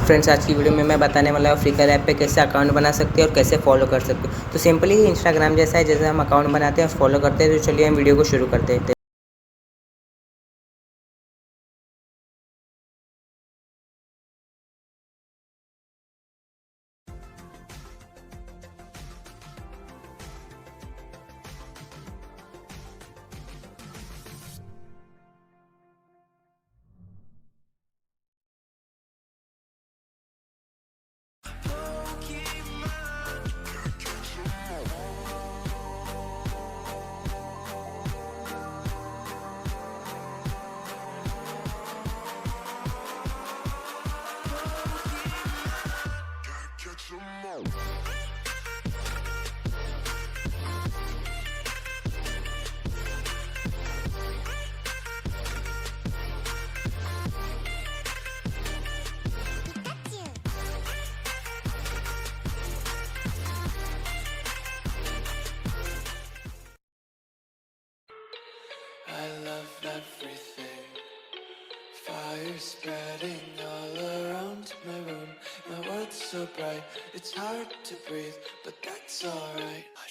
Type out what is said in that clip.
Friends, आज की video में मैं बताने वाला हूँ फ्लिकर ऐप पे कैसे अकाउंट बना सकते हैं और कैसे फॉलो कर सकते हो। तो सिंपली इंस्टाग्राम जैसा है, जैसे हम अकाउंट बनाते हैं और फॉलो करते हैं। तो चलिए हम वीडियो को शुरू करते हैं। I love everything. Fire spreading all around my room. My world's so bright, it's hard to breathe, but that's alright.